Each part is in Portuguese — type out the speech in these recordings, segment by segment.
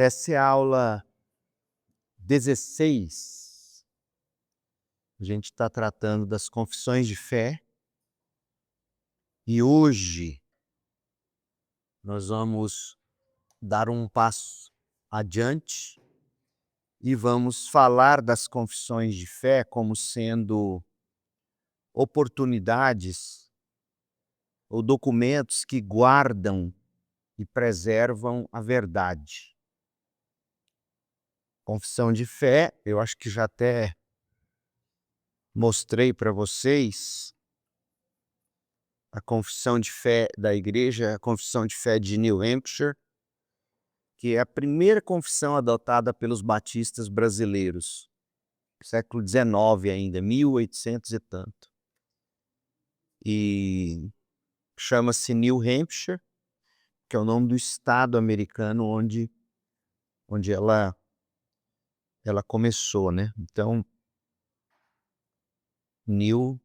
Essa é a aula 16. A gente está tratando das confissões de fé. E hoje nós vamos dar um passo adiante e vamos falar das confissões de fé como sendo oportunidades ou documentos que guardam e preservam a verdade. Confissão de fé, eu acho que já até mostrei para vocês a confissão de fé da igreja, a confissão de fé de New Hampshire, que é a primeira confissão adotada pelos batistas brasileiros, século XIX ainda, 1800 e tanto. E chama-se New Hampshire, que é o nome do estado americano onde ela começou, né? Então, New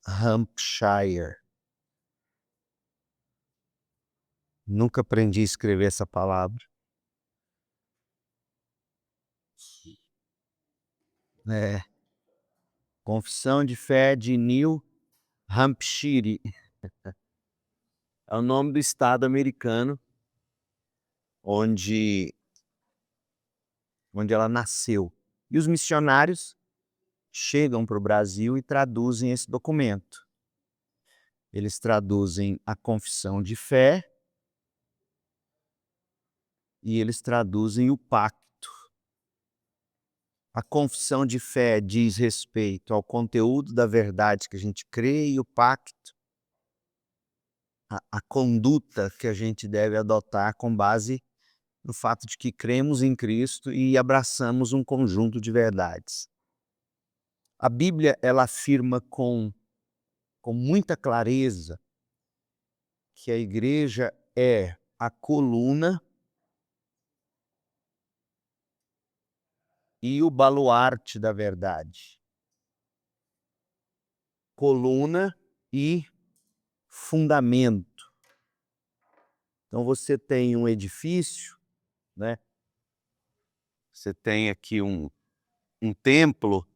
Hampshire. Nunca aprendi a escrever essa palavra. Confissão de fé de New Hampshire. É o nome do estado americano onde ela nasceu. E os missionários chegam para o Brasil e traduzem esse documento. Eles traduzem a confissão de fé e eles traduzem o pacto. A confissão de fé diz respeito ao conteúdo da verdade que a gente crê e o pacto, a conduta que a gente deve adotar com base no fato de que cremos em Cristo e abraçamos um conjunto de verdades. A Bíblia, ela afirma com muita clareza que a igreja é a coluna e o baluarte da verdade. Coluna e fundamento. Então você tem um edifício, né? Você tem aqui um templo.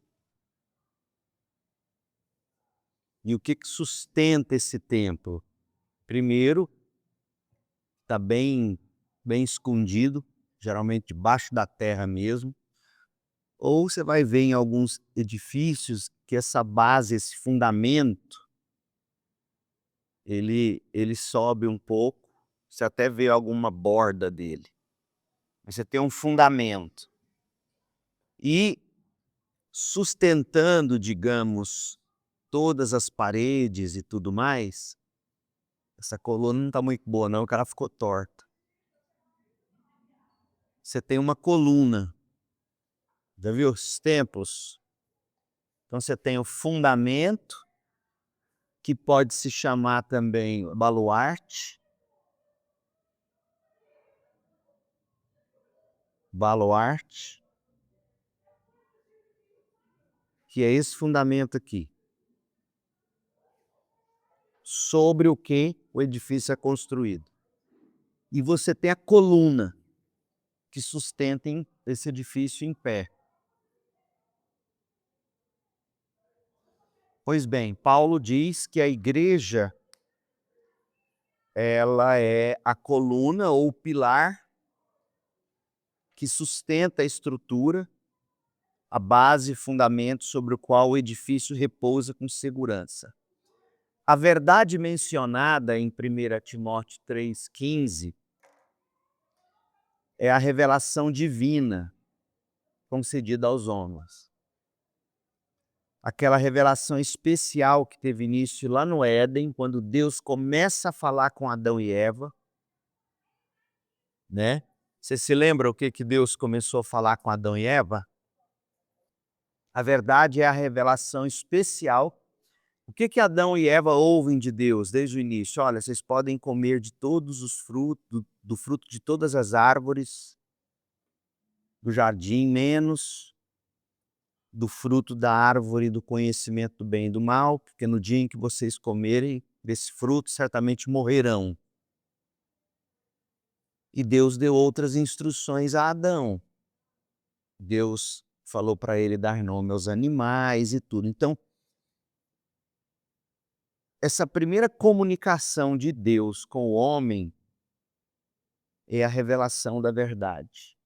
E o que sustenta esse templo? Primeiro, está bem escondido, geralmente debaixo da terra mesmo. Ou você vai ver em alguns edifícios que essa base, esse fundamento, ele sobe um pouco, você até vê alguma borda dele. Mas você tem um fundamento. E sustentando, digamos, todas as paredes e tudo mais, essa coluna não está muito boa não, o cara ficou torta. Você tem uma coluna, já viu os templos? Então você tem o fundamento, que pode se chamar também baluarte. Baluarte. Que é esse fundamento aqui. Sobre o que o edifício é construído. E você tem a coluna, que sustenta esse edifício em pé. Pois bem, Paulo diz que a igreja, ela é a coluna ou o pilar que sustenta a estrutura, a base, fundamento sobre o qual o edifício repousa com segurança. A verdade mencionada em 1 Timóteo 3,15 é a revelação divina concedida aos homens. Aquela revelação especial que teve início lá no Éden, quando Deus começa a falar com Adão e Eva, né? Você se lembra o que Deus começou a falar com Adão e Eva? A verdade é a revelação especial. O que Adão e Eva ouvem de Deus desde o início? Olha, vocês podem comer de todos os frutos, do fruto de todas as árvores do jardim, menos do fruto da árvore do conhecimento do bem e do mal, porque no dia em que vocês comerem desse fruto, certamente morrerão. E Deus deu outras instruções a Adão. Deus falou para ele dar nome aos animais e tudo. Então, essa primeira comunicação de Deus com o homem é a revelação da verdade.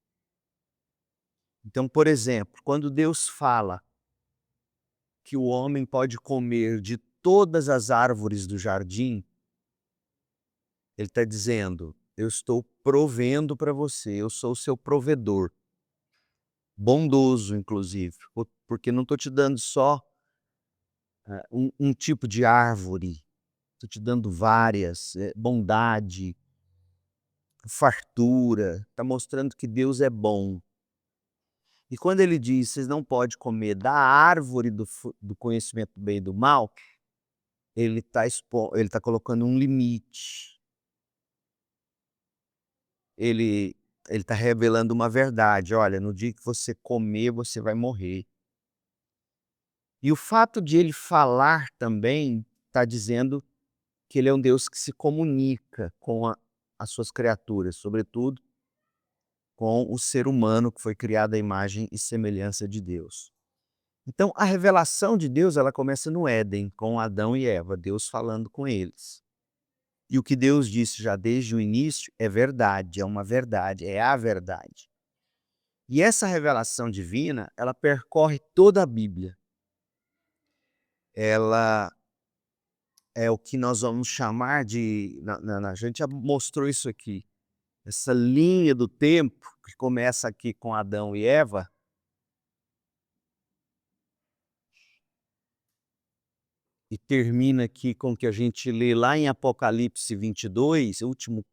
Então, por exemplo, quando Deus fala que o homem pode comer de todas as árvores do jardim, ele está dizendo: eu estou provendo para você, eu sou o seu provedor. Bondoso, inclusive, porque não estou te dando só um tipo de árvore, estou te dando várias, bondade, fartura, está mostrando que Deus é bom. E quando ele diz, vocês não podem comer da árvore do conhecimento do bem e do mal, ele tá colocando um limite. Ele está revelando uma verdade: olha, no dia que você comer, você vai morrer. E o fato de ele falar também está dizendo que ele é um Deus que se comunica com as suas criaturas, sobretudo com o ser humano que foi criado à imagem e semelhança de Deus. Então, a revelação de Deus, ela começa no Éden, com Adão e Eva, Deus falando com eles. E o que Deus disse já desde o início é verdade, é uma verdade, é a verdade. E essa revelação divina, ela percorre toda a Bíblia. Ela é o que nós vamos chamar de, a gente já mostrou isso aqui, essa linha do tempo que começa aqui com Adão e Eva, e termina aqui com o que a gente lê lá em Apocalipse 22, o último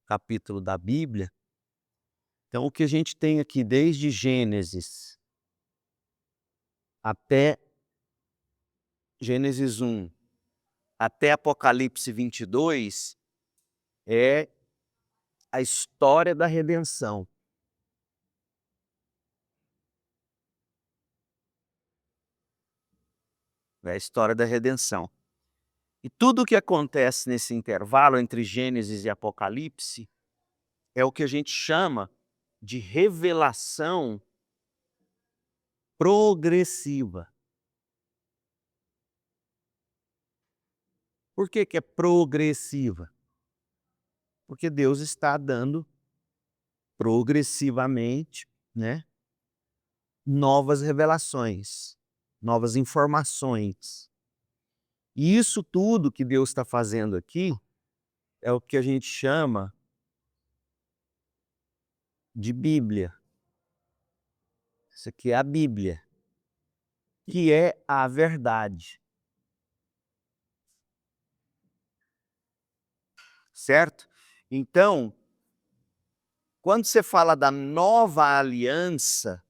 capítulo da Bíblia. Então, o que a gente tem aqui desde Gênesis até Gênesis 1, até Apocalipse 22, é a história da redenção. É a história da redenção. E tudo o que acontece nesse intervalo entre Gênesis e Apocalipse é o que a gente chama de revelação progressiva. Por que que é progressiva? Porque Deus está dando progressivamente, né, novas revelações, novas informações. E isso tudo que Deus está fazendo aqui é o que a gente chama de Bíblia. Isso aqui é a Bíblia, que é a verdade. Certo? Então, quando você fala da nova aliança,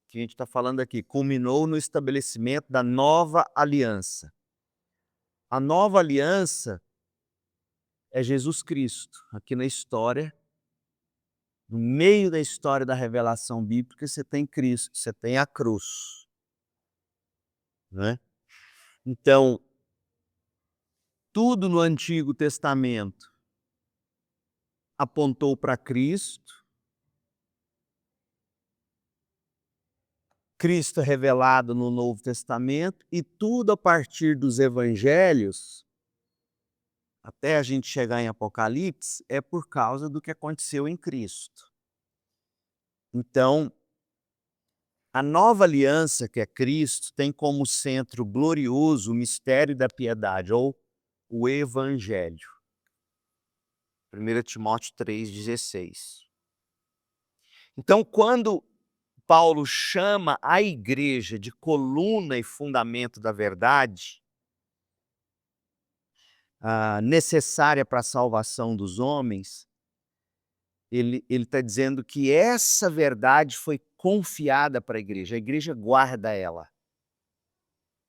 que a gente está falando aqui, culminou no estabelecimento da nova aliança. A nova aliança é Jesus Cristo. Aqui na história, no meio da história da revelação bíblica, você tem Cristo, você tem a cruz. Né? Então, tudo no Antigo Testamento apontou para Cristo. Cristo é revelado no Novo Testamento e tudo a partir dos evangelhos, até a gente chegar em Apocalipse, é por causa do que aconteceu em Cristo. Então, a nova aliança, que é Cristo, tem como centro glorioso o mistério da piedade, ou o Evangelho. 1 Timóteo 3,16. Então, quando Paulo chama a igreja de coluna e fundamento da verdade, necessária para a salvação dos homens, ele está dizendo que essa verdade foi confiada para a igreja guarda ela,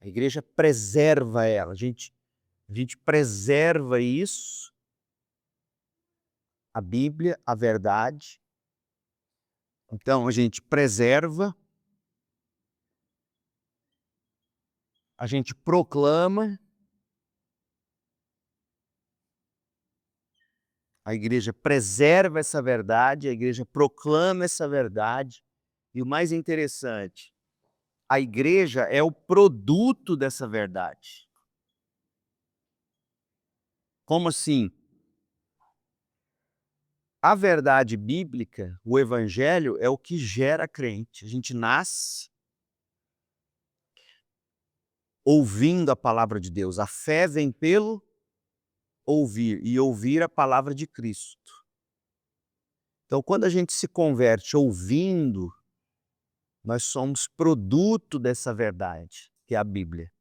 a igreja preserva ela, a gente preserva isso, a Bíblia, a verdade, então a gente preserva, a gente proclama, A igreja preserva essa verdade, a igreja proclama essa verdade. E o mais interessante, a igreja é o produto dessa verdade. Como assim? A verdade bíblica, o evangelho, é o que gera crente. A gente nasce ouvindo a palavra de Deus. A fé vem pelo ouvir, e ouvir a palavra de Cristo. Então, quando a gente se converte ouvindo, nós somos produto dessa verdade, que é a Bíblia,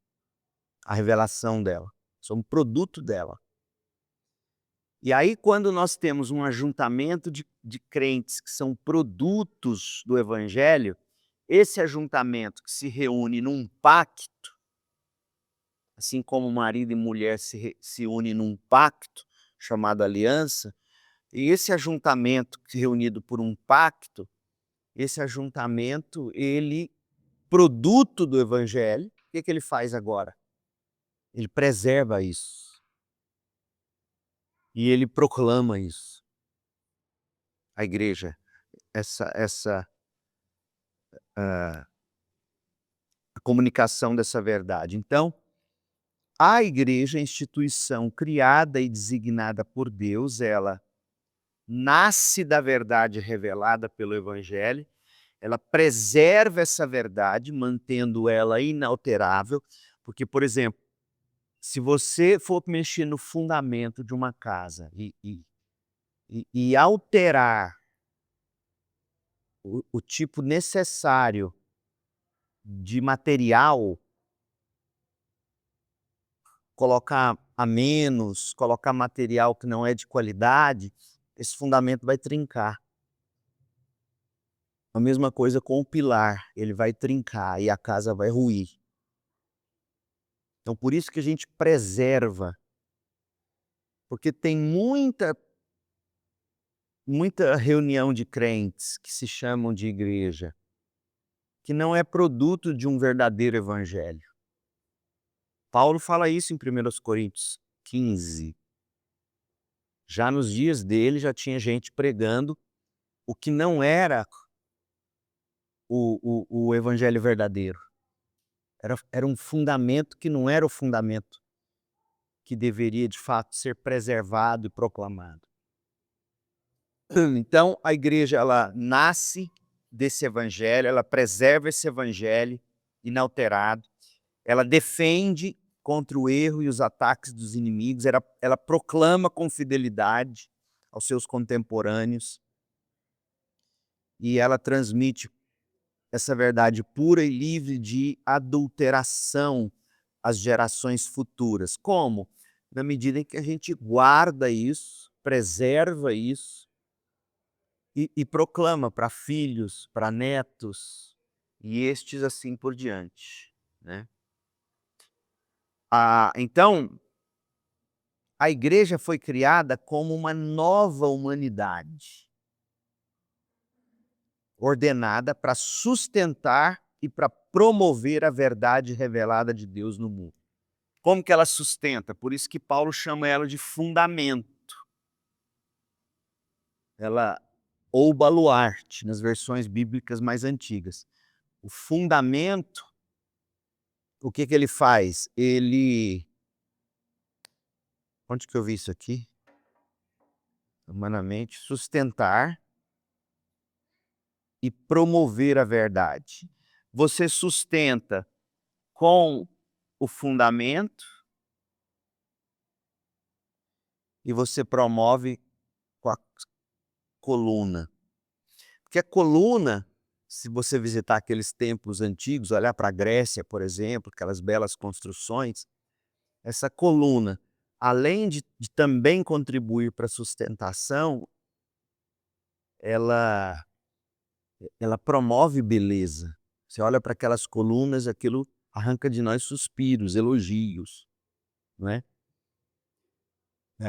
a revelação dela. Somos produto dela. E aí, quando nós temos um ajuntamento de crentes que são produtos do evangelho, esse ajuntamento que se reúne num pacto, assim como marido e mulher se unem num pacto, chamado aliança, e esse ajuntamento reunido por um pacto, esse ajuntamento, ele, produto do evangelho, o que ele faz agora? Ele preserva isso. E ele proclama isso. A igreja, a comunicação dessa verdade. Então, a igreja, a instituição criada e designada por Deus, ela nasce da verdade revelada pelo evangelho, ela preserva essa verdade, mantendo ela inalterável, porque, por exemplo, se você for mexer no fundamento de uma casa e alterar o tipo necessário de material, colocar a menos, colocar material que não é de qualidade, esse fundamento vai trincar. A mesma coisa com o pilar, ele vai trincar e a casa vai ruir. Então por isso que a gente preserva, porque tem muita reunião de crentes que se chamam de igreja, que não é produto de um verdadeiro evangelho. Paulo fala isso em 1 Coríntios 15. Já nos dias dele já tinha gente pregando o que não era o evangelho verdadeiro. Era um fundamento que não era o fundamento que deveria de fato ser preservado e proclamado. Então a igreja, ela nasce desse evangelho, ela preserva esse evangelho inalterado, ela defende contra o erro e os ataques dos inimigos, ela proclama com fidelidade aos seus contemporâneos e ela transmite essa verdade pura e livre de adulteração às gerações futuras. Como? Na medida em que a gente guarda isso, preserva isso e proclama para filhos, para netos, e estes assim por diante, né? Então, a igreja foi criada como uma nova humanidade, ordenada para sustentar e para promover a verdade revelada de Deus no mundo. Como que ela sustenta? Por isso que Paulo chama ela de fundamento. Ela, ou baluarte, nas versões bíblicas mais antigas. O fundamento, o que ele faz? Onde que eu vi isso aqui? Humanamente, sustentar e promover a verdade. Você sustenta com o fundamento e você promove com a coluna. Porque a coluna, se você visitar aqueles templos antigos, olhar para a Grécia, por exemplo, aquelas belas construções, essa coluna, além de também contribuir para a sustentação, ela promove beleza. Você olha para aquelas colunas, aquilo arranca de nós suspiros, elogios, não é?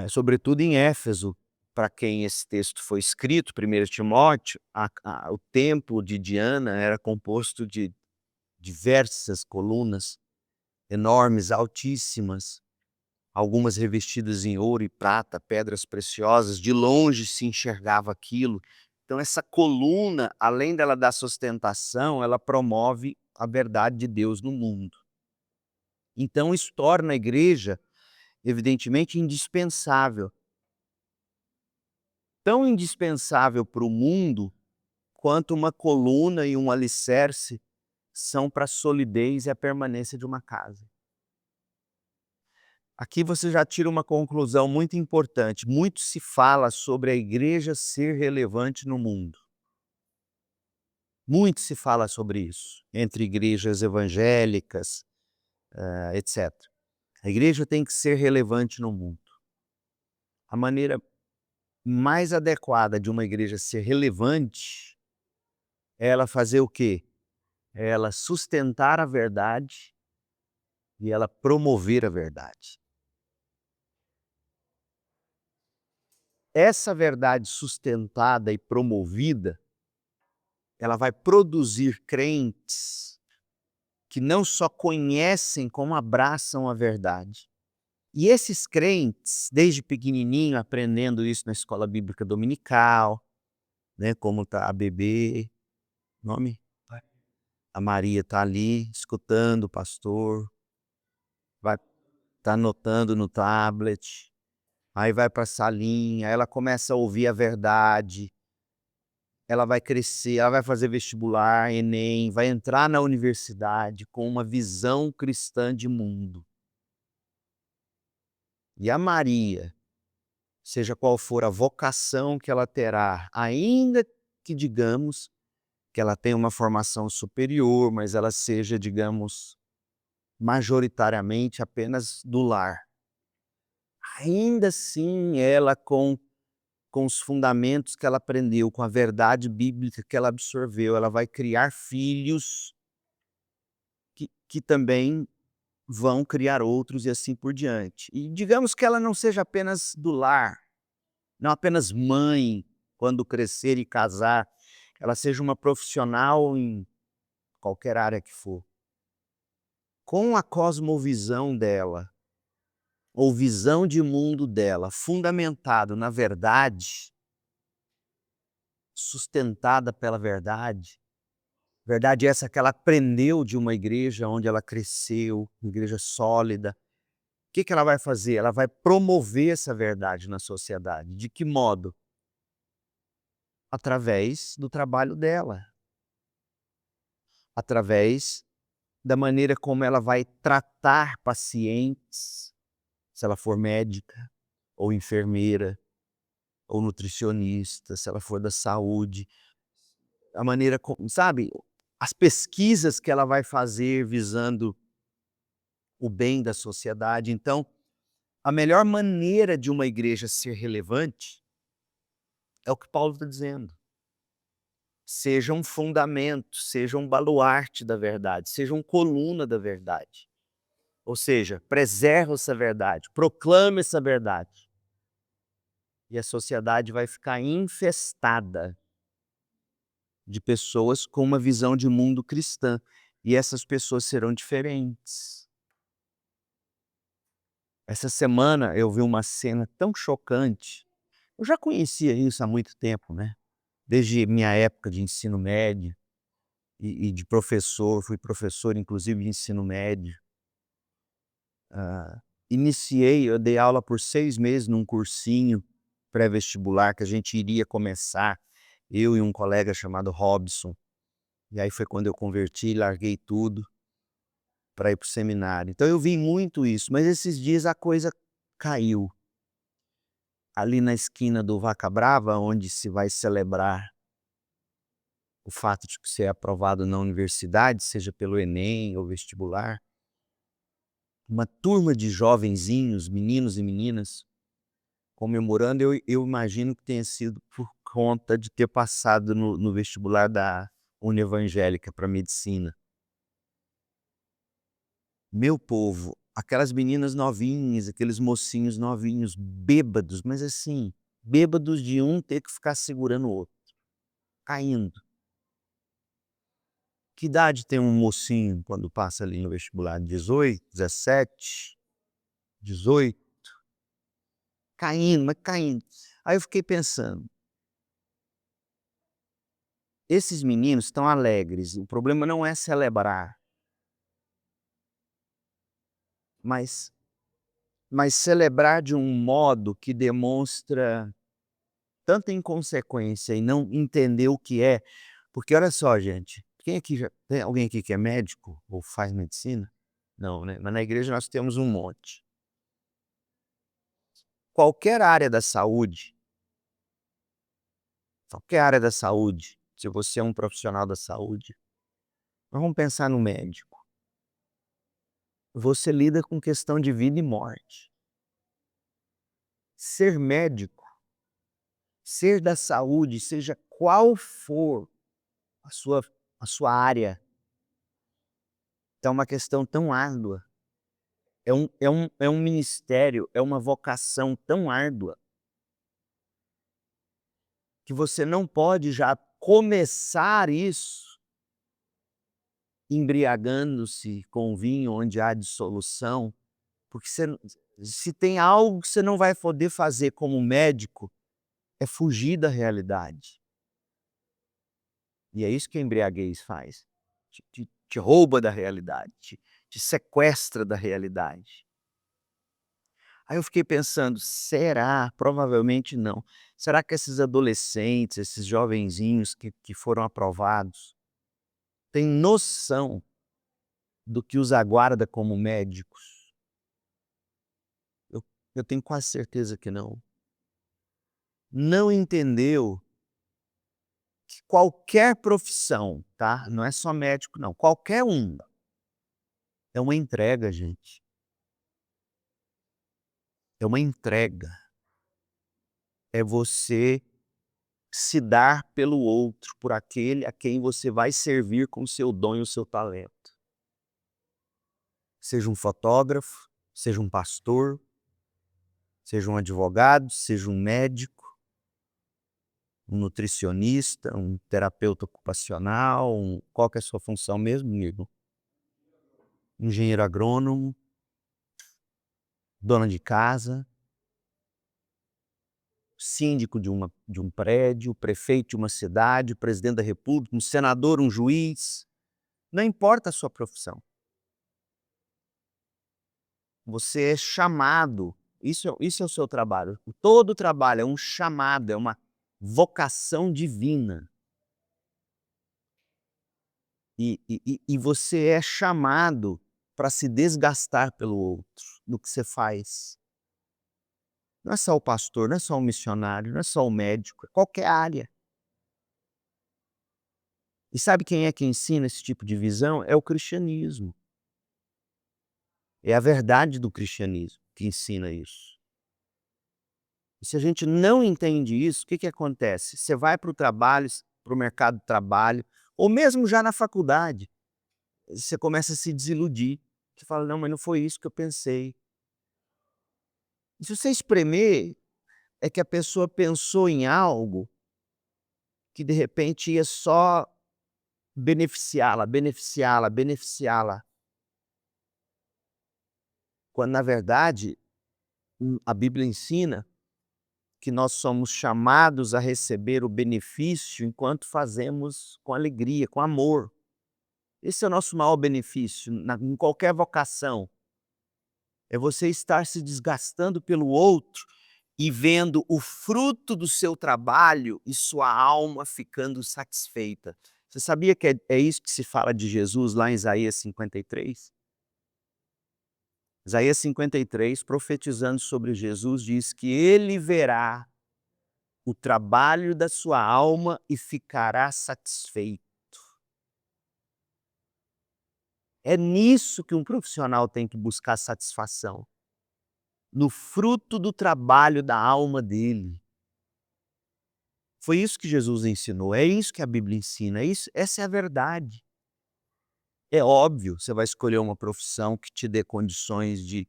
Sobretudo em Éfeso, para quem esse texto foi escrito, 1 Timóteo, o templo de Diana era composto de diversas colunas, enormes, altíssimas, algumas revestidas em ouro e prata, pedras preciosas, de longe se enxergava aquilo. Então essa coluna, além dela dar sustentação, ela promove a verdade de Deus no mundo. Então isso torna a igreja, evidentemente, indispensável. Tão indispensável para o mundo, quanto uma coluna e um alicerce são para a solidez e a permanência de uma casa. Aqui você já tira uma conclusão muito importante. Muito se fala sobre a igreja ser relevante no mundo. Muito se fala sobre isso, entre igrejas evangélicas, etc. A igreja tem que ser relevante no mundo. A maneira mais adequada de uma igreja ser relevante é ela fazer o quê? É ela sustentar a verdade e ela promover a verdade. Essa verdade sustentada e promovida, ela vai produzir crentes que não só conhecem, como abraçam a verdade. E esses crentes, desde pequenininho, aprendendo isso na escola bíblica dominical, né, como tá a bebê, nome? A Maria está ali escutando o pastor, vai tá anotando no tablet, aí vai para a salinha, aí ela começa a ouvir a verdade, ela vai crescer, ela vai fazer vestibular, Enem, vai entrar na universidade com uma visão cristã de mundo. E a Maria, seja qual for a vocação que ela terá, ainda que digamos que ela tenha uma formação superior, mas ela seja, digamos, majoritariamente apenas do lar. Ainda assim, ela com os fundamentos que ela aprendeu, com a verdade bíblica que ela absorveu, ela vai criar filhos que também vão criar outros e assim por diante. E digamos que ela não seja apenas do lar, não apenas mãe, quando crescer e casar, ela seja uma profissional em qualquer área que for. Com a cosmovisão dela, ou visão de mundo dela, fundamentado na verdade, sustentada pela verdade, verdade essa que ela aprendeu de uma igreja onde ela cresceu, uma igreja sólida. O que que ela vai fazer? Ela vai promover essa verdade na sociedade. De que modo? Através do trabalho dela, através da maneira como ela vai tratar pacientes, se ela for médica, ou enfermeira, ou nutricionista, se ela for da saúde, a maneira como, sabe, as pesquisas que ela vai fazer visando o bem da sociedade. Então, a melhor maneira de uma igreja ser relevante é o que Paulo está dizendo. Seja um fundamento, seja um baluarte da verdade, seja uma coluna da verdade. Ou seja, preserva essa verdade, proclama essa verdade. E a sociedade vai ficar infestada de pessoas com uma visão de mundo cristã. E essas pessoas serão diferentes. Essa semana eu vi uma cena tão chocante. Eu já conhecia isso há muito tempo, né? Desde minha época de ensino médio e de professor, fui professor inclusive de ensino médio. Eu dei aula por 6 meses num cursinho pré-vestibular que a gente iria começar, eu e um colega chamado Robson. E aí foi quando eu converti, larguei tudo para ir para o seminário. Então eu vi muito isso, mas esses dias a coisa caiu. Ali na esquina do Vaca Brava, onde se vai celebrar o fato de ser aprovado na universidade, seja pelo Enem ou vestibular, uma turma de jovenzinhos, meninos e meninas, comemorando. Eu imagino que tenha sido por conta de ter passado no vestibular da Univangélica para medicina. Meu povo, aquelas meninas novinhas, aqueles mocinhos novinhos, bêbados, mas assim, bêbados de um ter que ficar segurando o outro, caindo. Que idade tem um mocinho quando passa ali no vestibular? 18, 17, 18? caindo, mas caindo. Aí eu fiquei pensando, esses meninos estão alegres, o problema não é celebrar, mas celebrar de um modo que demonstra tanta inconsequência e não entender o que é, porque olha só gente, quem aqui já tem alguém aqui que é médico ou faz medicina? Não, né, mas na igreja nós temos um monte. Qualquer área da saúde, qualquer área da saúde, se você é um profissional da saúde, mas vamos pensar no médico, você lida com questão de vida e morte. Ser médico, ser da saúde, seja qual for a sua área, é uma questão tão árdua, é um ministério, é uma vocação tão árdua, que você não pode já começar isso embriagando-se com vinho onde há dissolução, porque você se tem algo que você não vai poder fazer como médico, é fugir da realidade. E é isso que a embriaguez faz, te rouba da realidade, te sequestra da realidade. Aí eu fiquei pensando: "Será?", provavelmente não. Será que esses adolescentes, esses jovenzinhos que foram aprovados, têm noção do que os aguarda como médicos? Eu eu tenho quase certeza que não. Não entendeu que qualquer profissão, tá, não é só médico não, qualquer um, é uma entrega gente, é uma entrega. É você se dar pelo outro, por aquele a quem você vai servir com o seu dom e o seu talento. Seja um fotógrafo, seja um pastor, seja um advogado, seja um médico, um nutricionista, um terapeuta ocupacional, qual que é a sua função mesmo, amigo? Engenheiro agrônomo, dona de casa, síndico de um prédio, prefeito de uma cidade, presidente da república, um senador, um juiz, não importa a sua profissão. Você é chamado, isso é o seu trabalho. Todo trabalho é um chamado, é uma vocação divina. E você é chamado para se desgastar pelo outro, no que você faz. Não é só o pastor, não é só o missionário, não é só o médico, é qualquer área. E sabe quem é que ensina esse tipo de visão? É o cristianismo. É a verdade do cristianismo que ensina isso. E se a gente não entende isso, o que que acontece? Você vai para o trabalho, para o mercado de trabalho, ou mesmo já na faculdade, você começa a se desiludir. Você fala: "Não, mas não foi isso que eu pensei". E se você espremer, é que a pessoa pensou em algo que de repente ia só beneficiá-la, beneficiá-la, beneficiá-la, quando na verdade, a Bíblia ensina que nós somos chamados a receber o benefício enquanto fazemos com alegria, com amor. Esse é o nosso maior benefício em qualquer vocação, é você estar se desgastando pelo outro e vendo o fruto do seu trabalho e sua alma ficando satisfeita. Você sabia que é isso que se fala de Jesus lá em Isaías 53? Isaías 53, profetizando sobre Jesus, diz que ele verá o trabalho da sua alma e ficará satisfeito. É nisso que um profissional tem que buscar satisfação, no fruto do trabalho da alma dele. Foi isso que Jesus ensinou, é isso que a Bíblia ensina, essa é a verdade. É óbvio, você vai escolher uma profissão que te dê condições de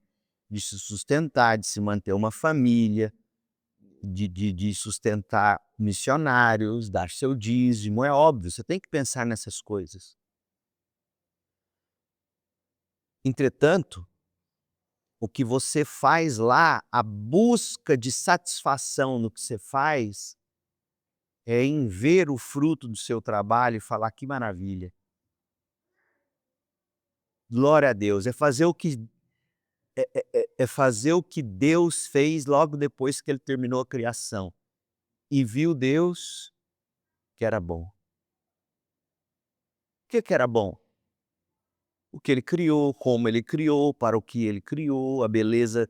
se sustentar, de se manter uma família, de sustentar missionários, dar seu dízimo, é óbvio, você tem que pensar nessas coisas. Entretanto, O que você faz lá, a busca de satisfação no que você faz, é em ver o fruto do seu trabalho e falar: "Que maravilha, glória a Deus", é fazer o que Deus fez logo depois que ele terminou a criação. E viu Deus que era bom. O que era bom? O que ele criou, como ele criou, para o que ele criou, a beleza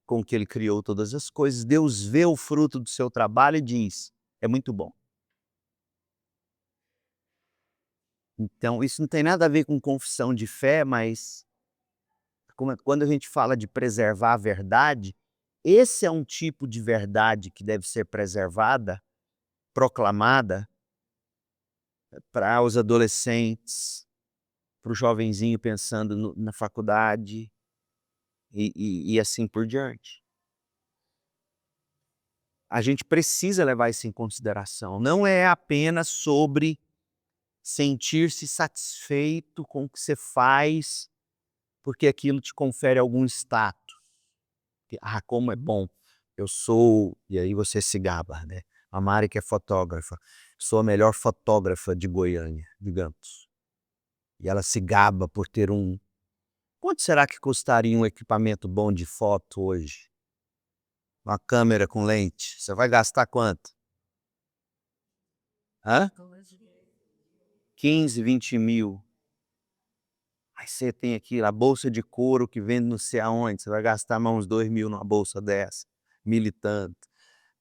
com que ele criou todas as coisas. Deus vê o fruto do seu trabalho e diz: "É muito bom". Então isso não tem nada a ver com confissão de fé, mas quando a gente fala de preservar a verdade, esse é um tipo de verdade que deve ser preservada, proclamada para os adolescentes, para o jovenzinho pensando na faculdade e assim por diante. A gente precisa levar isso em consideração. Não é apenas sobre sentir-se satisfeito com o que você faz, porque aquilo te confere algum status. Ah, como é bom, eu sou, e aí você se gaba, né. A Mari que é fotógrafa, sou a melhor fotógrafa de Goiânia, digamos. E ela se gaba por ter quanto será que custaria um equipamento bom de foto hoje? Uma câmera com lente, você vai gastar quanto? Hã? 15, 20 mil. Aí você tem aqui a bolsa de couro que vende não sei aonde, você vai gastar mais uns 2 mil numa bolsa dessa, 1.000 e tanto.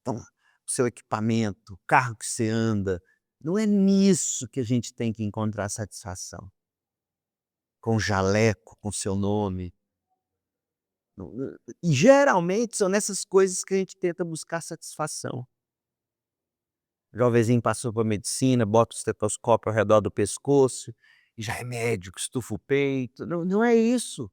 Então, o seu equipamento, o carro que você anda, não é nisso que a gente tem que encontrar satisfação. Com jaleco, com seu nome. E geralmente são nessas coisas que a gente tenta buscar satisfação. O jovenzinho passou por medicina, bota o estetoscópio ao redor do pescoço, e já é médico, estufa o peito. Não, não é isso.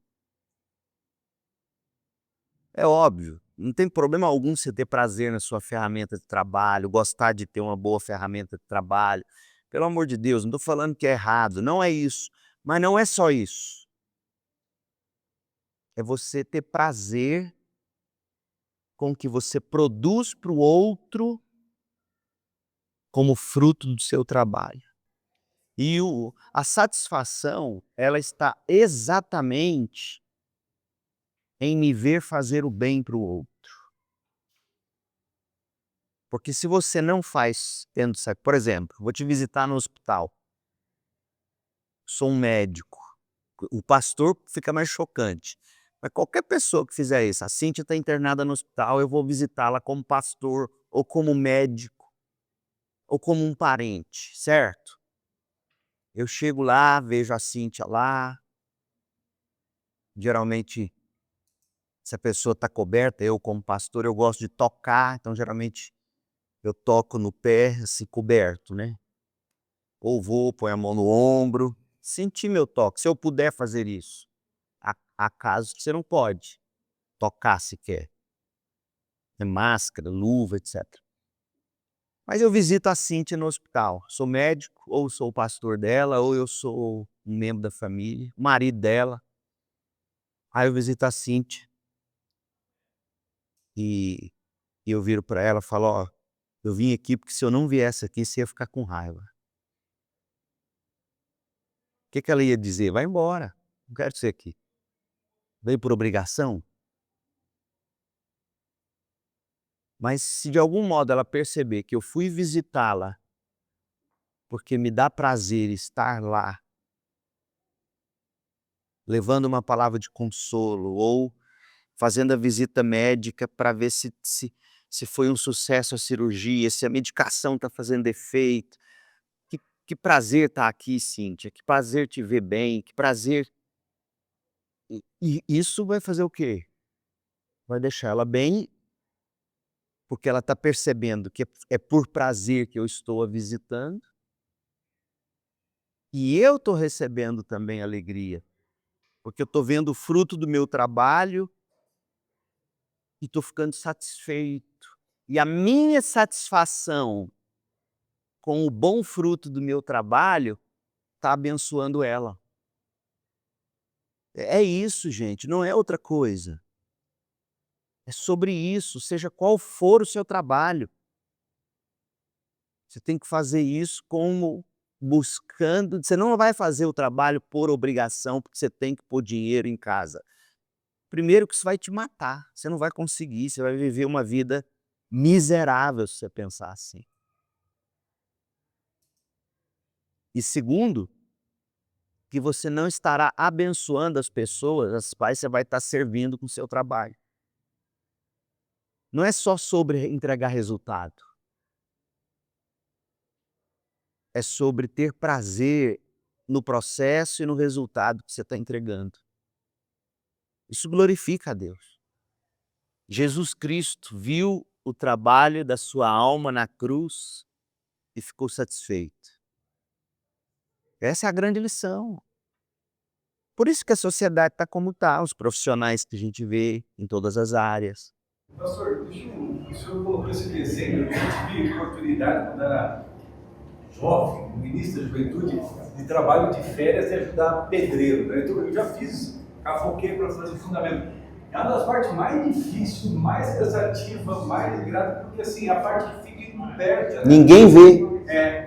É óbvio, não tem problema algum você ter prazer na sua ferramenta de trabalho, gostar de ter uma boa ferramenta de trabalho. Pelo amor de Deus, não estou falando que é errado, não é isso. Mas não é só isso. É você ter prazer com o que você produz para o outro como fruto do seu trabalho. E a satisfação, ela está exatamente em me ver fazer o bem para o outro. Porque se você não faz tendo por exemplo, vou te visitar no hospital, sou um médico, o pastor fica mais chocante, mas qualquer pessoa que fizer isso, a Cíntia está internada no hospital, eu vou visitá-la como pastor, ou como médico, ou como um parente, certo? Eu chego lá, vejo a Cíntia lá, geralmente se a pessoa está coberta, eu como pastor, eu gosto de tocar, então geralmente eu toco no pé, assim, coberto, né? Ou vou, põe a mão no ombro, sentir meu toque, se eu puder fazer isso. Há casos que você não pode tocar sequer, é máscara, luva, etc. Mas eu visito a Cíntia no hospital, sou médico, ou sou o pastor dela, ou eu sou um membro da família, o marido dela. Aí eu visito a Cíntia e eu viro para ela e falo: "Ó, eu vim aqui porque se eu não viesse aqui você ia ficar com raiva". O que que ela ia dizer? "Vai embora, não quero você aqui". Veio por obrigação? Mas se de algum modo ela perceber que eu fui visitá-la, porque me dá prazer estar lá, levando uma palavra de consolo ou fazendo a visita médica para ver se foi um sucesso a cirurgia, se a medicação está fazendo efeito. Que prazer estar aqui, Cíntia, que prazer te ver bem, que prazer. E isso vai fazer o quê? Vai deixar ela bem, porque ela está percebendo que é por prazer que eu estou a visitando, e eu estou recebendo também alegria, porque eu estou vendo o fruto do meu trabalho e estou ficando satisfeito. E a minha satisfação com o bom fruto do meu trabalho está abençoando ela. É isso, gente, não é outra coisa. É sobre isso, seja qual for o seu trabalho. Você tem que fazer isso como buscando você não vai fazer o trabalho por obrigação, porque você tem que pôr dinheiro em casa. Primeiro que isso vai te matar, você não vai conseguir, você vai viver uma vida miserável se você pensar assim. E segundo, que você não estará abençoando as pessoas as quais você vai estar servindo com o seu trabalho. Não é só sobre entregar resultado, é sobre ter prazer no processo e no resultado que você está entregando. Isso glorifica a Deus. Jesus Cristo viu o trabalho da sua alma na cruz e ficou satisfeito. Essa é a grande lição. Por isso que a sociedade está como está, os profissionais que a gente vê em todas as áreas. Pastor, o senhor colocou esse desenho, a gente viu a oportunidade quando era jovem, ministro da juventude, de trabalho de férias e ajudar pedreiro. Né? Então eu já fiz, cafoquei para fazer fundamento. É uma das partes mais difíceis, mais cansativa, mais grata, porque assim, a parte que fica encoberta. Né? Ninguém vê.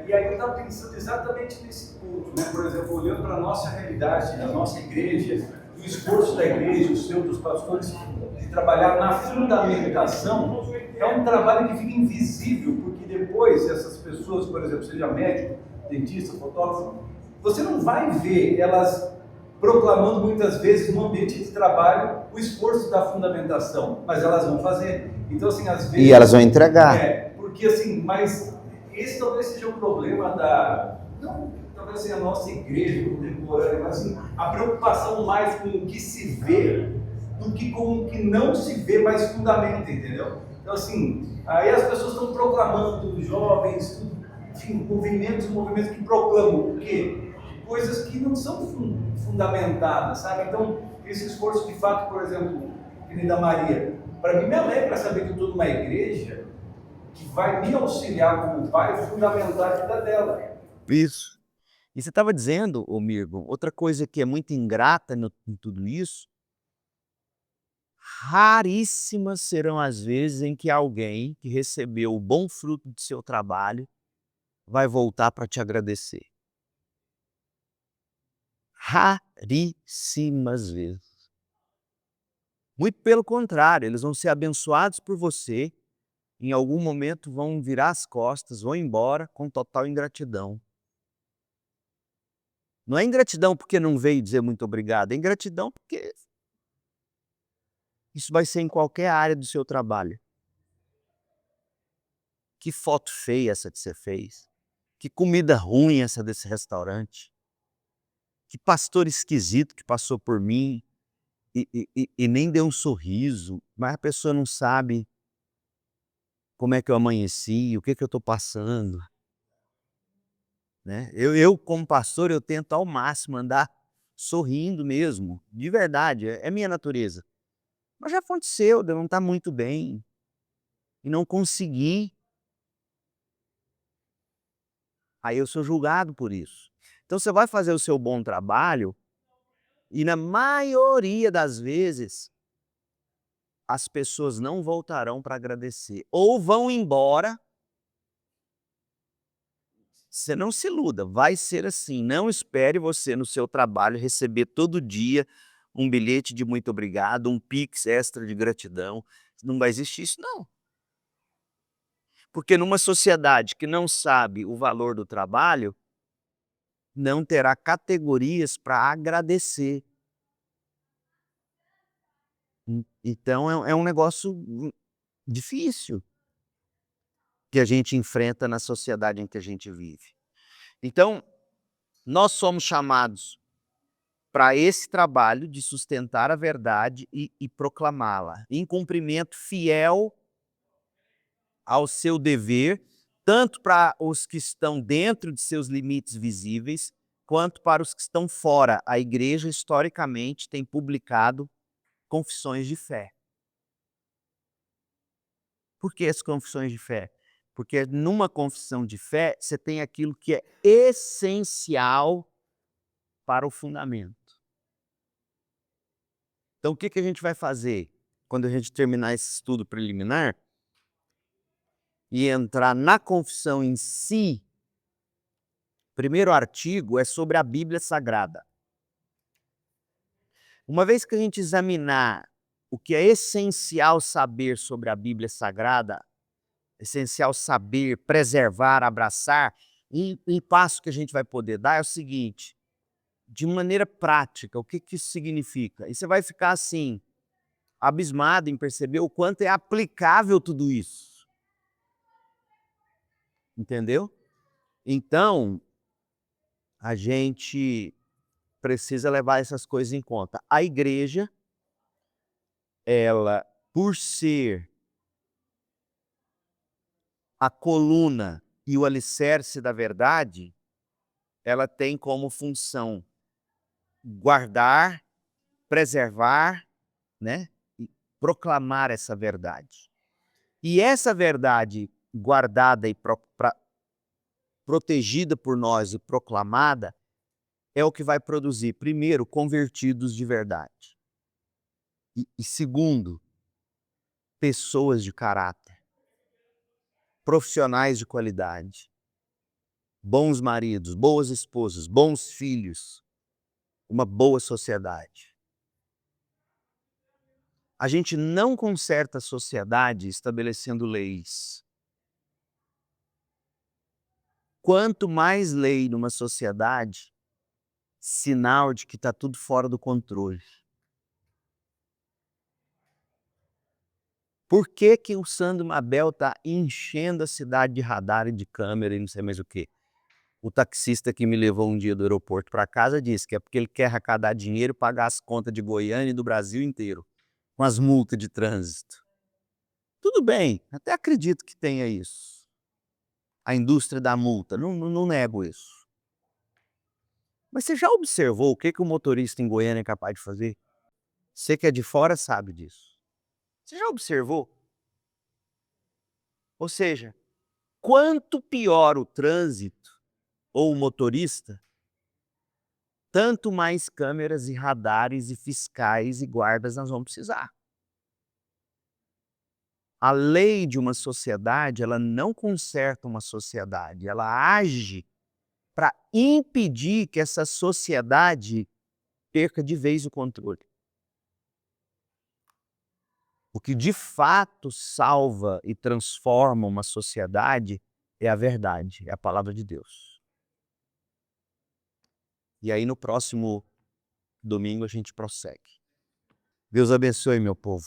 E aí eu estava pensando exatamente nesse ponto, né? Por exemplo, olhando para a nossa realidade, a nossa igreja, o esforço da igreja, o seu, dos pastores, de trabalhar na fundamentação, é um trabalho que fica invisível, porque depois essas pessoas, por exemplo, seja médico, dentista, fotógrafo, você não vai ver elas proclamando muitas vezes no ambiente de trabalho o esforço da fundamentação, mas elas vão fazer. Então, assim, às vezes... E elas vão entregar. Porque assim, mas esse talvez seja o problema da... Não, talvez seja a nossa igreja contemporânea, mas assim, a preocupação mais com o que se vê do que com o que não se vê, mas fundamenta, entendeu? Então, assim, aí as pessoas estão proclamando, jovens, enfim, movimentos que proclamam o quê? Coisas que não são fundamentadas, sabe? Então, esse esforço de fato, por exemplo, que nem da Maria, para mim me alegra saber que eu estou numa igreja que vai me auxiliar como pai, fundamentar a vida dela. Isso. E você estava dizendo, ô Mirgo, outra coisa que é muito ingrata em tudo isso, raríssimas serão as vezes em que alguém que recebeu o bom fruto do seu trabalho vai voltar para te agradecer. Raríssimas vezes. Muito pelo contrário, eles vão ser abençoados por você, em algum momento vão virar as costas, vão embora com total ingratidão. Não é ingratidão porque não veio dizer muito obrigado, é ingratidão porque isso vai ser em qualquer área do seu trabalho. Que foto feia essa que você fez. Que comida ruim essa desse restaurante. Que pastor esquisito que passou por mim e nem deu um sorriso, mas a pessoa não sabe como é que eu amanheci, o que que eu estou passando. Né? Como pastor, eu tento ao máximo andar sorrindo mesmo, de verdade, é minha natureza. Mas já aconteceu de eu não estar muito bem e não conseguir. Aí eu sou julgado por isso. Então você vai fazer o seu bom trabalho e na maioria das vezes as pessoas não voltarão para agradecer ou vão embora. Você não se iluda, vai ser assim, não espere você no seu trabalho receber todo dia um bilhete de muito obrigado, um pix extra de gratidão, não vai existir isso não. Porque numa sociedade que não sabe o valor do trabalho, não terá categorias para agradecer. Então é um negócio difícil que a gente enfrenta na sociedade em que a gente vive. Então, nós somos chamados para esse trabalho de sustentar a verdade e proclamá-la, em cumprimento fiel ao seu dever, tanto para os que estão dentro de seus limites visíveis, quanto para os que estão fora. A igreja, historicamente, tem publicado confissões de fé. Por que as confissões de fé? Porque numa confissão de fé, você tem aquilo que é essencial para o fundamento. Então, o que que a gente vai fazer quando a gente terminar esse estudo preliminar e entrar na confissão em si? O primeiro artigo é sobre a Bíblia Sagrada. Uma vez que a gente examinar o que é essencial saber sobre a Bíblia Sagrada, essencial saber, preservar, abraçar, um passo que a gente vai poder dar é o seguinte: de maneira prática, o que que isso significa? E você vai ficar assim, abismado em perceber o quanto é aplicável tudo isso. Entendeu? Então, a gente precisa levar essas coisas em conta. A igreja, ela, por ser a coluna e o alicerce da verdade, ela tem como função guardar, preservar, né, e proclamar essa verdade. E essa verdade guardada e protegida por nós e proclamada é o que vai produzir, primeiro, convertidos de verdade. E segundo, pessoas de caráter, profissionais de qualidade, bons maridos, boas esposas, bons filhos, uma boa sociedade. A gente não conserta a sociedade estabelecendo leis. Quanto mais lei numa sociedade, sinal de que está tudo fora do controle. Por que que o Sandro Mabel está enchendo a cidade de radar e de câmera e não sei mais o quê? O taxista que me levou um dia do aeroporto para casa disse que é porque ele quer arrecadar dinheiro e pagar as contas de Goiânia e do Brasil inteiro, com as multas de trânsito. Tudo bem, até acredito que tenha isso. A indústria da multa, não nego isso. Mas você já observou o que que o motorista em Goiânia é capaz de fazer? Você que é de fora sabe disso. Você já observou? Ou seja, quanto pior o trânsito ou o motorista, tanto mais câmeras e radares e fiscais e guardas nós vamos precisar. A lei de uma sociedade, ela não conserta uma sociedade, ela age para impedir que essa sociedade perca de vez o controle. O que de fato salva e transforma uma sociedade é a verdade, é a palavra de Deus. E aí no próximo domingo a gente prossegue. Deus abençoe, meu povo.